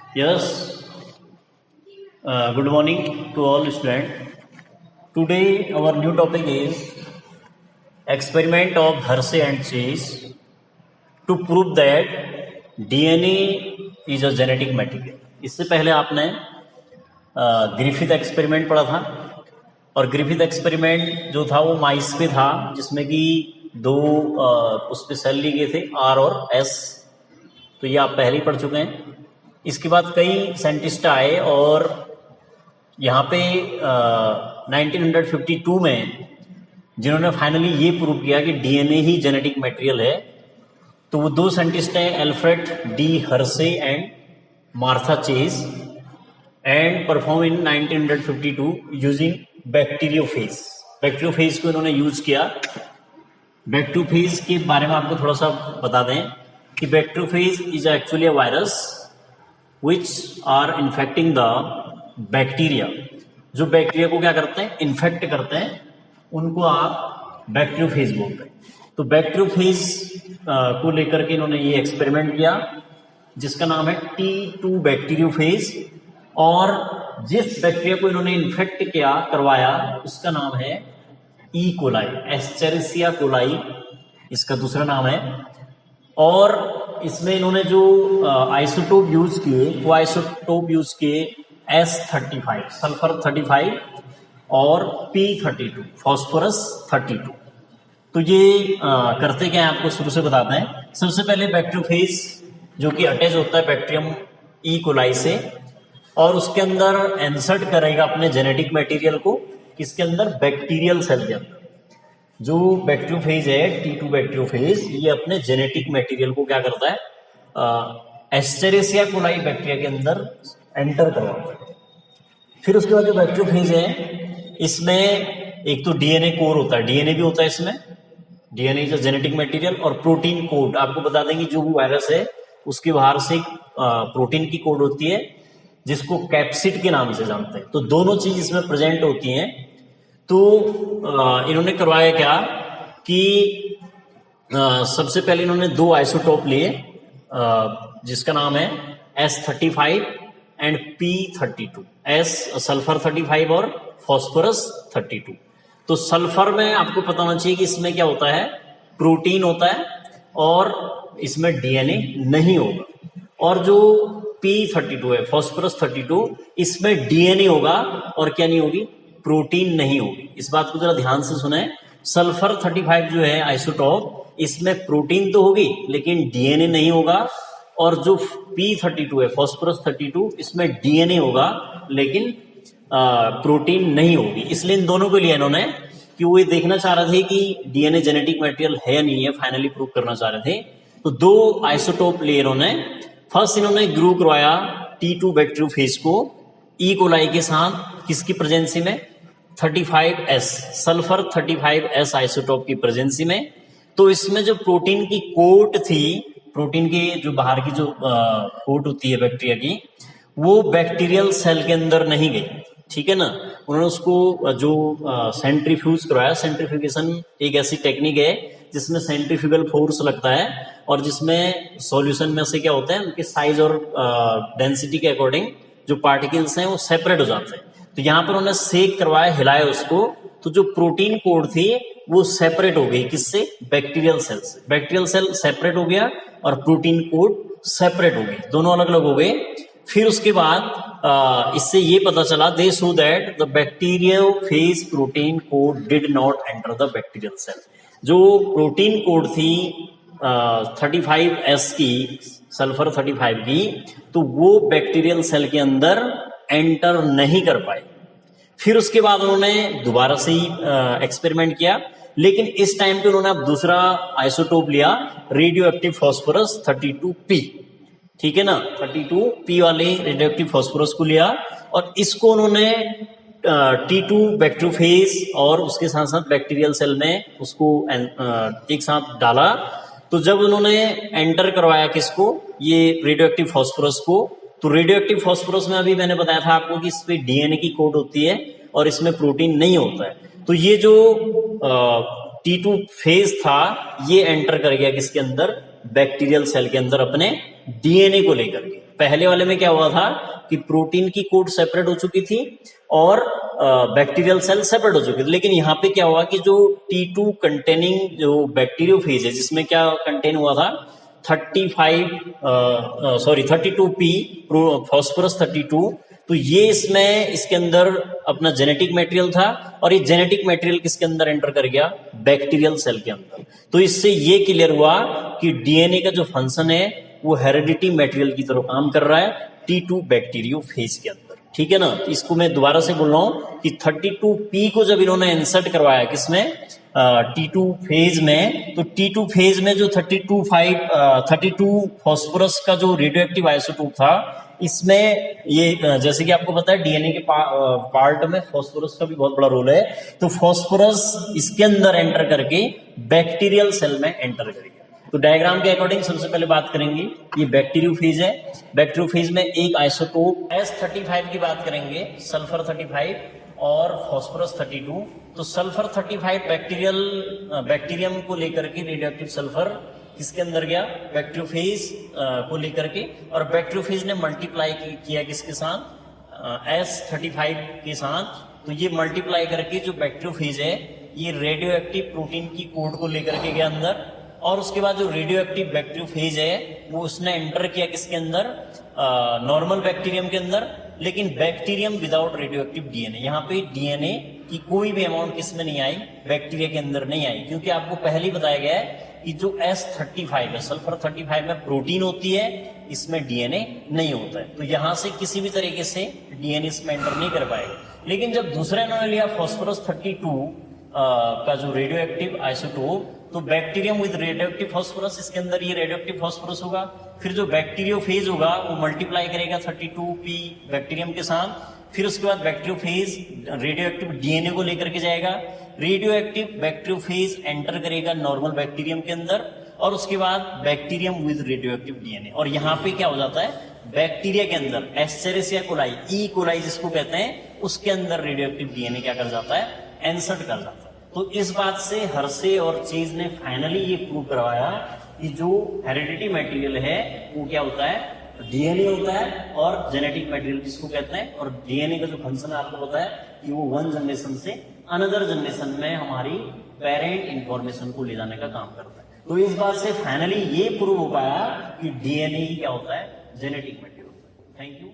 Yes, good morning to all students. Today our new topic is experiment of Hershey and Chase to prove that DNA is a genetic material. इससे पहले आपने Griffith experiment पढ़ा था और Griffith experiment जो था वो माइस पे था जिसमें कि दो उस पे सेल लिए गए थे आर और एस। तो ये आप पहले ही पढ़ चुके हैं। इसके बाद कई साइंटिस्ट आए और यहाँ पे 1952 में जिन्होंने फाइनली ये प्रूव किया कि डीएनए ही जेनेटिक मटेरियल है, तो वो दो साइंटिस्ट हैं Alfred D Hershey and Martha chase and perform in 1952 using bacteriophage. Bacteriophage को इन्होंने यूज किया। बैक्टीरियोफेज के बारे में आपको थोड़ा सा बता दें कि bacteriophage is actually a virus which are infecting the bacteria. जो बैक्टीरिया को क्या करते हैं, इन्फेक्ट करते हैं, उनको आप बैक्टीरियोफेज बोलते हैं। तो बैक्टीरियोफेज को लेकर के इन्होंने ये एक्सपेरिमेंट किया जिसका नाम है T2 बैक्टीरियोफेज, और जिस बैक्टीरिया को इन्होंने इन्फेक्ट किया करवाया उसका नाम है ई कोलाई, एस्चेरिसिया कोलाई इसका दूसरा नाम है। और इसमें इन्होंने जो आइसोटोप यूज किए वो आइसोटोप यूज किए S35 सल्फर 35 और P32 फॉस्फोरस 32। तो ये करते क्या है आपको शुरू से बताते हैं। सबसे पहले बैक्टीरियोफेज जो कि अटैच होता है बैक्टीरियम ई कोलाई से और उसके अंदर इंसर्ट करेगा अपने जेनेटिक मटेरियल को, किसके अंदर, बैक्टीरियल सेल के अंदर। जो बैक्टीरियोफेज है T2 बैक्टीरियोफेज, ये अपने जेनेटिक मटेरियल को क्या करता है, एस्चेरिसिया कोलाई बैक्टीरिया के अंदर एंटर करवाता है। फिर उसके बाद जो बैक्टीरियोफेज है इसमें एक तो डीएनए कोर होता है, डीएनए भी होता है इसमें, DNA is a genetic material, और प्रोटीन कोड आपको बता देंगे। जो भी वायरस है उसके बाहर से प्रोटीन की कोड होती है जिसको कैप्सिड के नाम से जानते हैं। तो दोनों चीज इसमें प्रेजेंट होती हैं। तो इन्होंने करवाया क्या कि सबसे पहले इन्होंने दो आइसोटोप लिए जिसका नाम है S35 and P32, S sulphur 35 और फॉस्फोरस 32। तो सल्फर में आपको पता होना चाहिए कि इसमें क्या होता है, प्रोटीन होता है और इसमें डीएनए नहीं होगा। और जो P32 है फॉस्फोरस 32, इसमें डीएनए होगा और क्या नहीं होगी, प्रोटीन नहीं होगी। इस बात को जरा ध्यान से सुने। सल्फर 35 जो है आइसोटोप, इसमें प्रोटीन तो होगी लेकिन डीएनए नहीं होगा, और जो P32 है फॉस्फोरस 32, इसमें डीएनए होगा लेकिन प्रोटीन नहीं होगी। इसलिए इन दोनों के लिए इन्होंने, कि वो ये देखना चाह रहे थे कि डीएनए जेनेटिक मटेरियल है या नहीं है, फाइनली प्रूव करना चाह रहे थे। तो दो आइसोटोप लिए इन्होंने। फर्स्ट इन्होंने ग्रू करवाया T2 बैक्टीरियोफेज को ई कोलाई के साथ, किसकी प्रेजेंसी में, 35S सल्फर 35S आइसोटोप की प्रेजेंसी में। तो इसमें जो प्रोटीन की कोट थी, प्रोटीन की जो बाहर की जो कोट होती है बैक्टीरिया की, वो बैक्टीरियल सेल के अंदर नहीं गई, ठीक है ना। उन्होंने उसको जो सेंट्रीफ्यूज करवाया। सेंट्रीफ्यूगेशन एक ऐसी टेक्निक है जिसमें सेंट्रीफ्यूगल फोर्स लगता है और जिसमें सॉल्यूशन में से क्या होता है, उनके साइज और डेंसिटी के अकॉर्डिंग जो पार्टिकल्स हैं वो सेपरेट हो जाते हैं। तो यहाँ पर उन्होंने सेक करवाया, हिलाया उसको, तो जो प्रोटीन कोड थी वो सेपरेट हो गई, किससे, बैक्टीरियल सेल से। बैक्टीरियल सेल सेपरेट हो गया और प्रोटीन कोड सेपरेट हो गई, दोनों अलग अलग हो गए। फिर उसके बाद इससे ये पता चला, they show that the bacteriophage protein coat did not enter the bacterial cell. जो प्रोटीन कोड थी 35S की, सल्फर 35 की, तो वो बैक्टीरियल सेल के अंदर एंटर नहीं कर पाए। फिर उसके बाद उन्होंने दोबारा से ही एक्सपेरिमेंट किया, लेकिन इस टाइम पे उन्होंने अब दूसरा आइसोटोप लिया, रेडियो एक्टिव फॉस्फोरस 32P, ठीक है ना। 32P वाले रेडियो एक्टिव फॉस्फोरस को लिया और इसको उन्होंने T2 बैक्टीरियोफेज और उसके साथ साथ बैक्टीरियल सेल में उसको एक साथ डाला। तो जब उन्होंने एंटर करवाया किसको, ये रेडियो एक्टिव फॉस्फोरस को, तो रेडियो एक्टिव फॉस्फोरस में अभी मैंने बताया था आपको कि इस पे डीएनए की कोड होती है और इसमें प्रोटीन नहीं होता है। तो ये जो T2 फेज था ये एंटर कर गया किसके अंदर, बैक्टीरियल सेल के अंदर अपने डीएनए को लेकर के। पहले वाले में क्या हुआ था कि प्रोटीन की कोट सेपरेट हो चुकी थी और बैक्टीरियल सेल सेपरेट हो चुके थे, लेकिन यहाँ पे क्या हुआ कि जो T2 कंटेनिंग जो बैक्टीरियोफेज है, जिसमें क्या कंटेन हुआ था 32P फॉस्फोरस 32, तो ये इसमें इसके अंदर अपना जेनेटिक मटेरियल था और ये जेनेटिक मटेरियल किसके अंदर एंटर कर गया, बैक्टीरियल सेल के अंदर। तो इससे ये क्लियर हुआ कि डीएनए का जो फंक्शन है वो हेरिडिटी मटेरियल की तरह काम कर रहा है T2 बैक्टीरियोफेज के अंदर, ठीक है ना। तो इसको मैं दोबारा से बोल रहा हूं कि 32P को जब इन्होंने इंसर्ट करवाया किसमें, T2 फेज में, तो T2 फेज में जो 32 फॉस्फोरस का जो रेडियोएक्टिव आइसोटोप था, इसमें ये जैसे कि आपको पता है डीएनए के पार्ट में फॉस्फोरस का भी बहुत बड़ा रोल है, तो फॉस्फोरस इसके अंदर एंटर करके बैक्टीरियल सेल में एंटर करेगा। तो डायग्राम के अकॉर्डिंग सबसे पहले बात करेंगे, ये बैक्टीरियोफेज है। बैक्टीरियोफेज में एक आइसोटोप S35 की बात करेंगे, सल्फर 35 और फॉस्फोरस 32। तो सल्फर 35 बैक्टीरियम को लेकर के रेडियोएक्टिव सल्फर किसके अंदर गया, बैक्टीरियोफेज को लेकर के, और बैक्टीरियोफेज ने मल्टीप्लाई किया किसके साथ, S35 के साथ। तो ये मल्टीप्लाई करके जो बैक्टीरियोफेज है ये रेडियोएक्टिव प्रोटीन की कोड को लेकर के गया अंदर, और उसके बाद जो रेडियोएक्टिव बैक्टीरियोफेज है वो उसने एंटर किया किसके अंदर, नॉर्मल बैक्टीरियम के अंदर, लेकिन बैक्टीरियम विदाउट रेडियोएक्टिव डीएनए। यहाँ पे डीएनए की कोई भी अमाउंट किसमें नहीं आई, बैक्टीरिया के अंदर नहीं आई, क्योंकि आपको पहले ही बताया गया है कि जो S35 है, सल्फर 35 में प्रोटीन होती है, इसमें डीएनए नहीं होता है, तो यहां से किसी भी तरीके से डीएनए इसमें एंटर नहीं कर पाएगा। लेकिन जब दूसरा इन्होंने लिया फॉस्फोरस 32 का जो रेडियोएक्टिव आइसोटोप, तो बैक्टीरियम विद रेडियोएक्टिव फॉस्फोरस, इसके अंदर ये रेडियोएक्टिव फॉस्फोरस होगा, फिर जो बैक्टीरियोफेज होगा वो मल्टीप्लाई करेगा 32P बैक्टीरियम के साथ, फिर उसके बाद बैक्टीरियोफेज रेडियोएक्टिव डीएनए को लेकर के जाएगा, रेडियोएक्टिव बैक्टीरियोफेज एंटर करेगा नॉर्मल बैक्टीरियम के अंदर, और उसके बाद बैक्टीरियम विद रेडियोएक्टिव डीएनए। और यहाँ पे क्या हो जाता है, बैक्टीरिया के अंदर एस्चेरिचिया कोलाई, ई कोलाई जिसको कहते हैं, उसके अंदर रेडियोएक्टिव डीएनए क्या कर जाता है, इंसर्ट कर जाता है। तो इस बात से हर्शे और चेज ने फाइनली ये प्रूव करवाया कि जो हेरिडिटी मटेरियल है वो क्या होता है, डीएनए होता है, और जेनेटिक मटेरियल किसको कहते हैं। और डीएनए का जो फंक्शन है आपको पता है कि वो वन जनरेशन से अनदर जनरेशन में हमारी पेरेंट इंफॉर्मेशन को ले जाने का काम करता है। तो इस बात से फाइनली ये प्रूव हो पाया कि डीएनए क्या होता है, जेनेटिक मटेरियल होता है। Thank you.